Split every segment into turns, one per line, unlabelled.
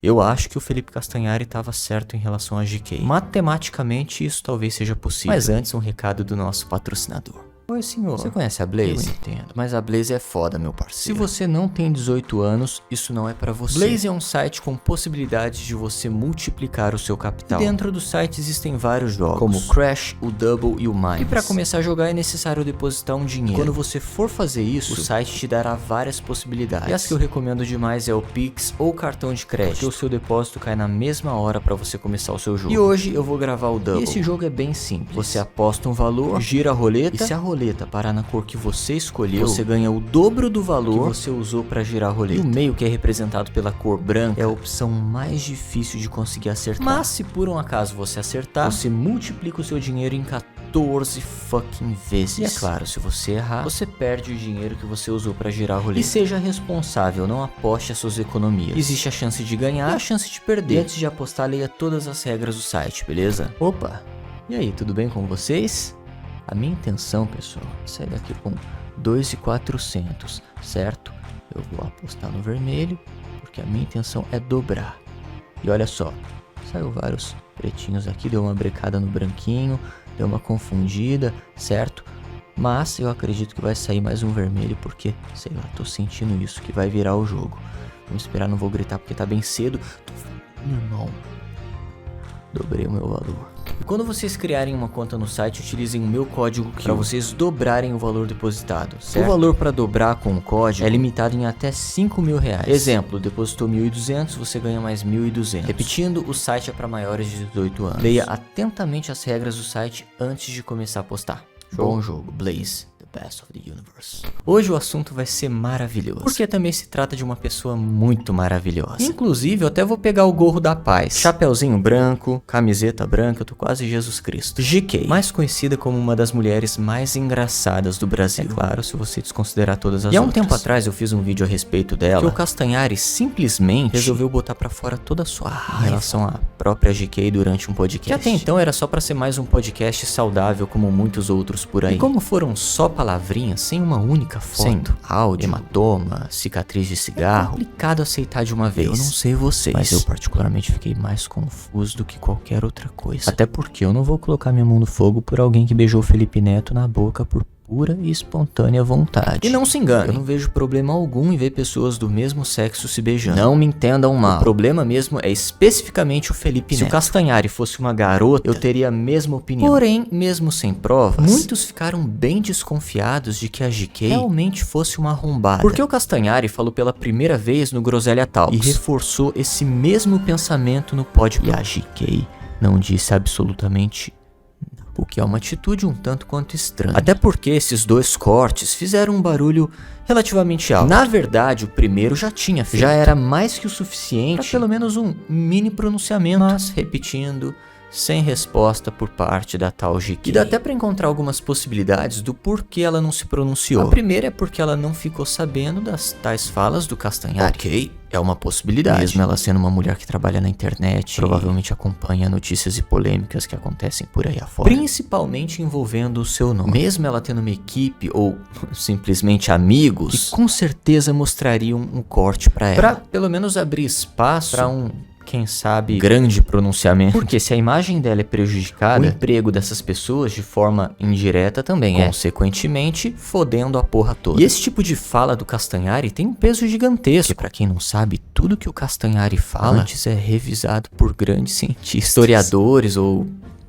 Eu acho que o Felipe Castanhari estava certo em relação a GK. Matematicamente, isso talvez seja possível. Mas antes, um recado do nosso patrocinador. Oi, senhor. Você conhece a Blaze? Eu entendo, mas a Blaze é foda, meu parceiro. Se você não tem 18 anos, isso não é pra você. Blaze é um site com possibilidades de você multiplicar o seu capital. E dentro do site existem vários jogos, como o Crash, o Double e o Mines. E pra começar a jogar é necessário depositar um dinheiro. Quando você for fazer isso, o site te dará várias possibilidades. E as que eu recomendo demais é o Pix ou cartão de crédito, porque o seu depósito cai na mesma hora pra você começar o seu jogo. E hoje eu vou gravar o Double. E esse jogo é bem simples. Você aposta um valor, gira a roleta, e se a roleta parar na cor que você escolheu, você ganha o dobro do valor que você usou para girar a roleta. E o meio, que é representado pela cor branca, é a opção mais difícil de conseguir acertar. Mas se por um acaso você acertar, você multiplica o seu dinheiro em 14 fucking vezes. E é claro, se você errar, você perde o dinheiro que você usou para girar a roleta. E seja responsável, não aposte as suas economias. Existe a chance de ganhar e a chance de perder. E antes de apostar, leia todas as regras do site, beleza? Opa! E aí, tudo bem com vocês? A minha intenção, pessoal, é sair daqui com 2.400, certo? Eu vou apostar no vermelho, porque a minha intenção é dobrar. E olha só, saiu vários pretinhos aqui, deu uma brecada no branquinho, deu uma confundida, certo? Mas eu acredito que vai sair mais um vermelho, porque, sei lá, tô sentindo isso, que vai virar o jogo. Vamos esperar, não vou gritar porque tá bem cedo. Irmão, dobrei o meu valor. E quando vocês criarem uma conta no site, utilizem o meu código para vocês dobrarem o valor depositado, certo? O valor para dobrar com o código é limitado em até 5 mil reais. Exemplo, depositou 1.200, você ganha mais 1.200. Repetindo, o site é para maiores de 18 anos. Leia atentamente as regras do site antes de começar a apostar. Bom jogo, Blaze. Best of the Universe. Hoje o assunto vai ser maravilhoso, porque também se trata de uma pessoa muito maravilhosa. Inclusive, eu até vou pegar o gorro da paz, chapeuzinho branco, camiseta branca, eu tô quase Jesus Cristo. GK, mais conhecida como uma das mulheres mais engraçadas do Brasil. É claro, se você desconsiderar todas as outras. E há um tempo atrás eu fiz um vídeo a respeito dela, que o Castanhari simplesmente resolveu botar pra fora toda a sua raiva em relação à própria GK durante um podcast. Que até então era só pra ser mais um podcast saudável como muitos outros por aí. E como foram só palavrinhas sem uma única foto, sem áudio, hematoma, cicatriz de cigarro, é complicado aceitar de uma vez. Eu não sei vocês, mas eu particularmente fiquei mais confuso do que qualquer outra coisa. Até porque eu não vou colocar minha mão no fogo por alguém que beijou o Felipe Neto na boca por pura e espontânea vontade. E não se engane, eu não vejo problema algum em ver pessoas do mesmo sexo se beijando. Não me entendam mal. O problema mesmo é especificamente o Felipe Neto. Se o Castanhari fosse uma garota, eu teria a mesma opinião. Porém, mesmo sem provas, muitos ficaram bem desconfiados de que a GK realmente fosse uma arrombada. Porque o Castanhari falou pela primeira vez no Groselha Talks e reforçou esse mesmo pensamento no podcast. E a GK não disse absolutamente nada. O que é uma atitude um tanto quanto estranha. Até porque esses dois cortes fizeram um barulho relativamente alto. Na verdade, o primeiro já tinha feito. Já era mais que o suficiente para pelo menos um mini pronunciamento. Mas, repetindo, sem resposta por parte da tal GK. E dá até pra encontrar algumas possibilidades do porquê ela não se pronunciou. A primeira é porque ela não ficou sabendo das tais falas do Castanhari. Ok, é uma possibilidade. Mesmo ela sendo uma mulher que trabalha na internet, provavelmente acompanha notícias e polêmicas que acontecem por aí afora. Principalmente envolvendo o seu nome. Mesmo ela tendo uma equipe ou simplesmente amigos que com certeza mostrariam um corte pra ela. Pra pelo menos abrir espaço pra quem sabe, grande pronunciamento. Porque se a imagem dela é prejudicada, o emprego dessas pessoas de forma indireta também consequentemente, fodendo a porra toda. E esse tipo de fala do Castanhari tem um peso gigantesco. Porque pra quem não sabe, tudo que o Castanhari fala antes é revisado por grandes cientistas, historiadores ou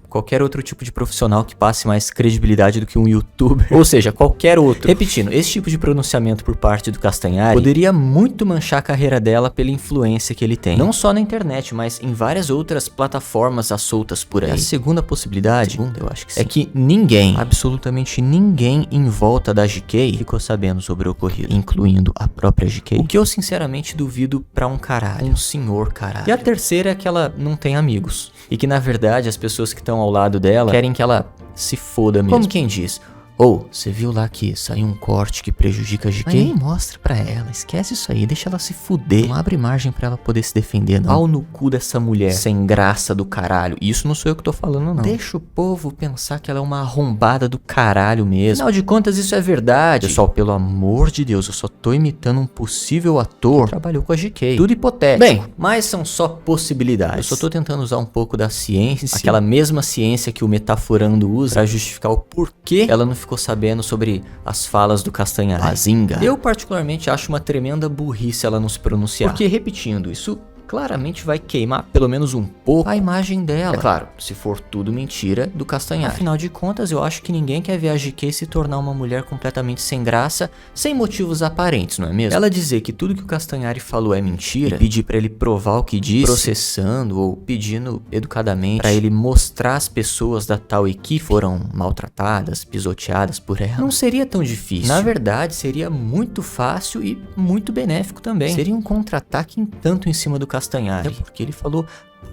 qualquer outro tipo de profissional que passe mais credibilidade do que um youtuber. Ou seja, qualquer outro. Repetindo, esse tipo de pronunciamento por parte do Castanhari poderia muito manchar a carreira dela pela influência que ele tem. Não só na internet, mas em várias outras plataformas soltas por aí. E a segunda possibilidade, eu acho que sim, é que ninguém, absolutamente ninguém em volta da GK ficou sabendo sobre o ocorrido, incluindo a própria GK. O que eu sinceramente duvido pra um caralho. Um senhor caralho. E a terceira é que ela não tem amigos. E que na verdade as pessoas que estão ao lado dela querem que ela se foda mesmo. Como quem diz, Ou, você viu lá que saiu um corte que prejudica a GK? Mas nem mostra pra ela, esquece isso aí, deixa ela se fuder. Não abre margem pra ela poder se defender, não. Pau no cu dessa mulher, sem graça do caralho. Isso não sou eu que tô falando, não. Deixa o povo pensar que ela é uma arrombada do caralho mesmo. Afinal de contas, isso é verdade. Pessoal, pelo amor de Deus, eu só tô imitando um possível ator que trabalhou com a GK. Tudo hipotético. Bem, mas são só possibilidades. Eu só tô tentando usar um pouco da ciência, aquela mesma ciência que o Metaforando usa pra justificar o porquê ela não ficou sabendo sobre as falas do Castanhari. Bazinga. Eu particularmente acho uma tremenda burrice ela não se pronunciar. Porque, repetindo, isso claramente vai queimar pelo menos um pouco a imagem dela. É claro, se for tudo mentira do Castanhari. Afinal de contas, eu acho que ninguém quer ver a GK se tornar uma mulher completamente sem graça, sem motivos aparentes, não é mesmo? Ela dizer que tudo que o Castanhari falou é mentira e pedir pra ele provar o que disse, processando ou pedindo educadamente pra ele mostrar as pessoas da tal equipe foram maltratadas, pisoteadas por ela, não seria tão difícil. Na verdade, seria muito fácil e muito benéfico também. Seria um contra-ataque tanto em cima do Castanhari. É porque ele falou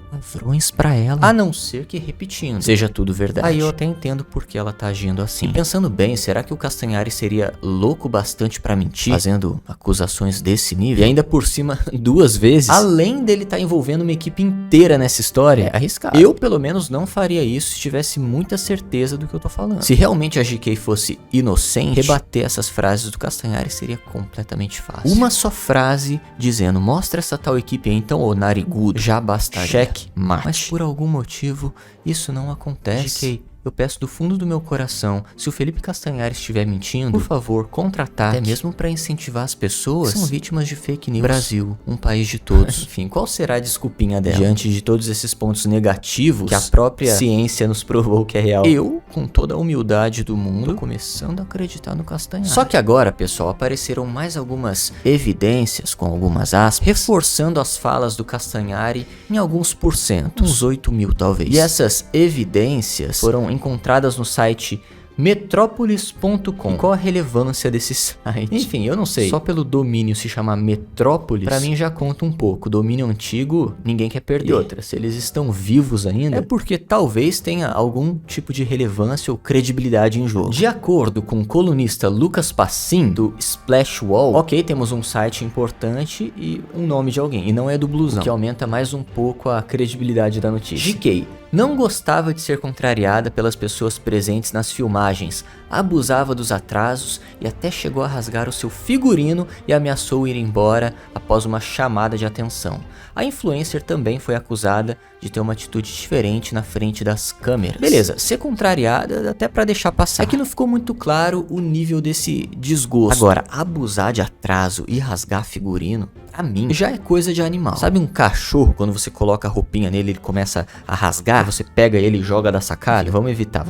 palavrões pra ela. A não ser que, repetindo, seja tudo verdade. Aí eu até entendo por que ela tá agindo assim. E pensando bem, será que o Castanhari seria louco bastante pra mentir, fazendo acusações desse nível? E ainda por cima, 2 vezes? Além dele tá envolvendo uma equipe inteira nessa história, é arriscado. Eu, pelo menos, não faria isso se tivesse muita certeza do que eu tô falando. Se realmente a GK fosse inocente, rebater essas frases do Castanhari seria completamente fácil. Uma só frase dizendo, mostra essa tal equipe aí, então, ô narigudo, já bastaria. Cheque mate. Mas por algum motivo, isso não acontece. GK, eu peço do fundo do meu coração, se o Felipe Castanhari estiver mentindo, por favor, contra-ataque, até mesmo para incentivar as pessoas que são vítimas de fake news. Brasil, um país de todos. Enfim, qual será a desculpinha dela? Diante de todos esses pontos negativos que a própria ciência nos provou que é real, eu, com toda a humildade do mundo, tô começando a acreditar no Castanhari. Só que agora, pessoal, apareceram mais algumas evidências, com algumas aspas, reforçando as falas do Castanhari em alguns porcentos, uns 8 mil talvez. E essas evidências foram encontradas no site Metrópolis.com. E qual a relevância desse site? Enfim, eu não sei. Só pelo domínio se chamar Metrópolis, pra mim já conta um pouco. Domínio antigo, ninguém quer perder. E outra, se eles estão vivos ainda, é porque talvez tenha algum tipo de relevância ou credibilidade em jogo. De acordo com o colunista Lucas Passim, do Splash Wall, ok, temos um site importante e um nome de alguém, e não é do Blusão, o que aumenta mais um pouco a credibilidade da notícia. GK não gostava de ser contrariada pelas pessoas presentes nas filmagens, abusava dos atrasos e até chegou a rasgar o seu figurino e ameaçou ir embora após uma chamada de atenção. A influencer também foi acusada de ter uma atitude diferente na frente das câmeras. Beleza, ser contrariada até pra deixar passar. É que não ficou muito claro o nível desse desgosto. Agora, abusar de atraso e rasgar figurino, pra mim, já é coisa de animal. Sabe um cachorro, quando você coloca a roupinha nele, ele começa a rasgar, você pega ele e joga da sacada? Vamos evitar.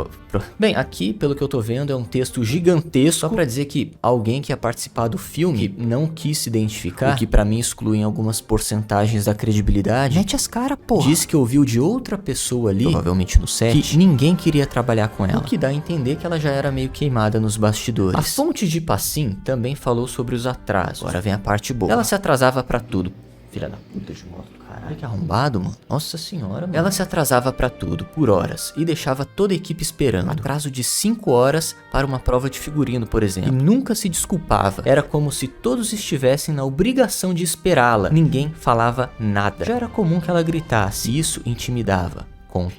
Bem, aqui, pelo que eu tô vendo, é um texto gigantesco, só pra dizer que alguém que ia participar do filme, que não quis se identificar, o que pra mim exclui em algumas porcentagens da credibilidade, mete as caras, porra. Disse que ouviu de outra pessoa ali, provavelmente no set, que ninguém queria trabalhar com ela. O que dá a entender que ela já era meio queimada nos bastidores. A fonte de Passim também falou sobre os atrasos. Agora vem a parte boa. Ela se atrasava pra tudo. Filha da puta de moto, caralho, que arrombado, mano. Nossa senhora, mano. Ela se atrasava pra tudo, por horas, e deixava toda a equipe esperando. Atraso de 5 horas para uma prova de figurino, por exemplo. E nunca se desculpava. Era como se todos estivessem na obrigação de esperá-la. Ninguém falava nada. Já era comum que ela gritasse, e isso intimidava.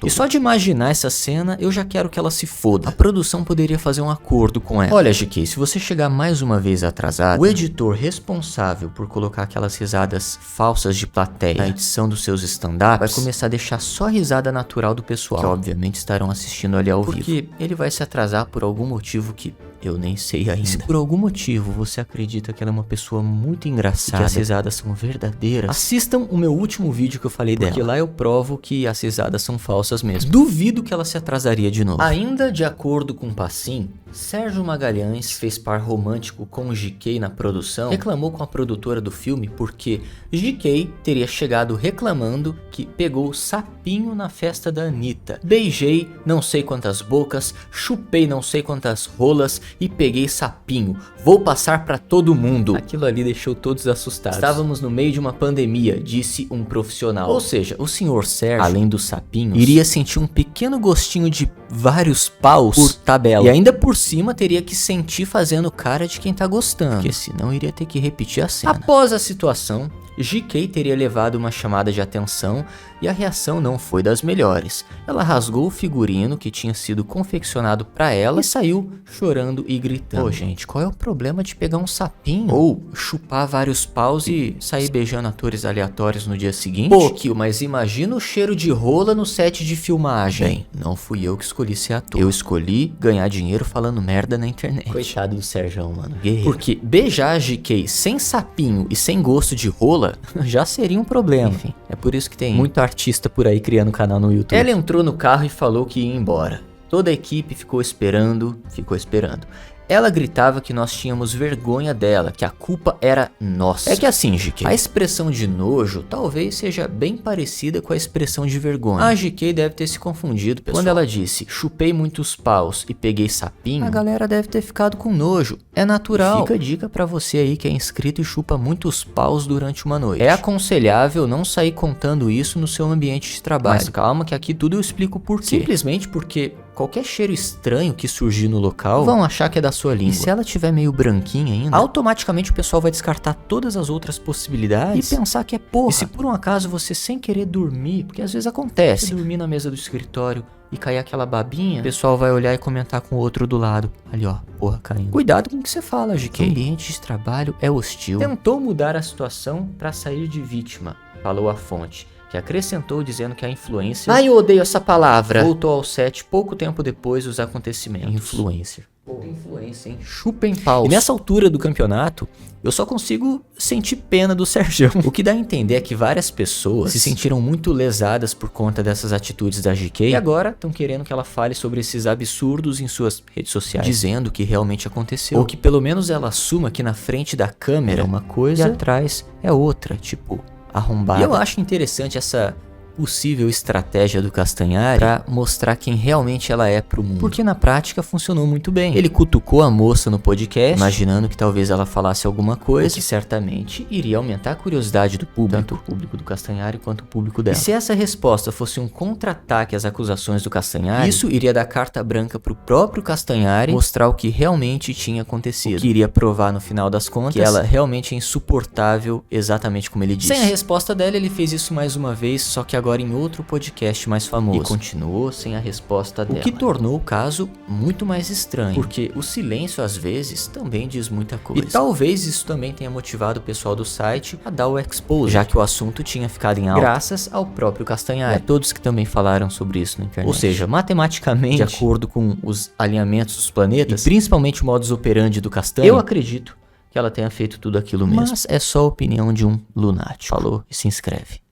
E só de imaginar essa cena, eu já quero que ela se foda. A produção poderia fazer um acordo com ela. Olha, GK, se você chegar mais uma vez atrasado, o editor responsável por colocar aquelas risadas falsas de plateia na edição dos seus stand-ups vai começar a deixar só a risada natural do pessoal, que obviamente estarão assistindo ali ao vivo. Porque ele vai se atrasar por algum motivo que eu nem sei ainda. Se por algum motivo você acredita que ela é uma pessoa muito engraçada e que as risadas são verdadeiras, assistam o meu último vídeo que eu falei dela, porque lá eu provo que as risadas são falsas mesmo. Duvido que ela se atrasaria de novo. Ainda de acordo com Passim, Sérgio Magalhães, que fez par romântico com GK na produção, reclamou com a produtora do filme porque GK teria chegado reclamando que pegou sapinho na festa da Anitta. Beijei não sei quantas bocas, chupei não sei quantas rolas e peguei sapinho. Vou passar pra todo mundo. Aquilo ali deixou todos assustados. Estávamos no meio de uma pandemia, disse um profissional. Ou seja, o senhor Sérgio, além dos sapinhos, iria sentir um pequeno gostinho de vários paus por tabela. E ainda por cima teria que sentir fazendo cara de quem tá gostando, porque senão iria ter que repetir a cena. Após a situação, GK teria levado uma chamada de atenção e a reação não foi das melhores. Ela rasgou o figurino que tinha sido confeccionado pra ela e saiu chorando e gritando. Pô, gente, qual é o problema de pegar um sapinho? Ou chupar vários paus e sair beijando atores aleatórios no dia seguinte? Pô, Kio, mas imagina o cheiro de rola no set de filmagem. Bem, não fui eu que escolhi ser ator. Eu escolhi ganhar dinheiro falando merda na internet. Coitado do Serjão, mano. Guerreiro. Porque beijar a GK sem sapinho e sem gosto de rola já seria um problema. Enfim, é por isso que tem muito artista por aí criando canal no YouTube. Ela entrou no carro e falou que ia embora. Toda a equipe ficou esperando. Ela gritava que nós tínhamos vergonha dela, que a culpa era nossa. É que assim, GK, a expressão de nojo talvez seja bem parecida com a expressão de vergonha. A GK deve ter se confundido, pessoal. Quando ela disse, chupei muitos paus e peguei sapinho, a galera deve ter ficado com nojo. É natural. Fica a dica pra você aí que é inscrito e chupa muitos paus durante uma noite. É aconselhável não sair contando isso no seu ambiente de trabalho. Mas calma que aqui tudo eu explico por quê. Simplesmente porque qualquer cheiro estranho que surgir no local, vão achar que é da sua língua. E se ela tiver meio branquinha ainda, automaticamente o pessoal vai descartar todas as outras possibilidades e pensar que é porra. E se por um acaso você sem querer dormir, porque às vezes acontece, dormir na mesa do escritório e cair aquela babinha, o pessoal vai olhar e comentar com o outro do lado. Ali ó, porra caindo. Cuidado com o que você fala, GK. O ambiente de trabalho é hostil. Tentou mudar a situação pra sair de vítima, falou a fonte, que acrescentou dizendo que a influencer... Ai, eu odeio essa palavra! Voltou ao set pouco tempo depois dos acontecimentos. Influencer. Pô, influência, hein? Chupem paus. E nessa altura do campeonato, eu só consigo sentir pena do Serjão. O que dá a entender é que várias pessoas se sentiram muito lesadas por conta dessas atitudes da GK e agora estão querendo que ela fale sobre esses absurdos em suas redes sociais, dizendo que realmente aconteceu. Ou que pelo menos ela assuma que na frente da câmera é uma coisa e atrás é outra, tipo... arrombada. E eu acho interessante essa possível estratégia do Castanhari pra mostrar quem realmente ela é pro mundo. Porque na prática funcionou muito bem. Ele cutucou a moça no podcast, imaginando que talvez ela falasse alguma coisa, que certamente iria aumentar a curiosidade do público, tanto o público do Castanhari quanto o público dela. E se essa resposta fosse um contra-ataque às acusações do Castanhari, isso iria dar carta branca pro próprio Castanhari mostrar o que realmente tinha acontecido. O que iria provar no final das contas que ela realmente é insuportável, exatamente como ele disse. Sem a resposta dela, ele fez isso mais uma vez, só que agora em outro podcast mais famoso. E continuou sem a resposta dela. O que tornou o caso muito mais estranho. Porque o silêncio, às vezes, também diz muita coisa. E talvez isso também tenha motivado o pessoal do site a dar o expose, já que o assunto tinha ficado em alta, graças ao próprio Castanhari. E a todos que também falaram sobre isso na internet. Ou seja, matematicamente, de acordo com os alinhamentos dos planetas, e principalmente o modus operandi do Castanho, eu acredito que ela tenha feito tudo aquilo mesmo. Mas é só a opinião de um lunático. Falou e se inscreve.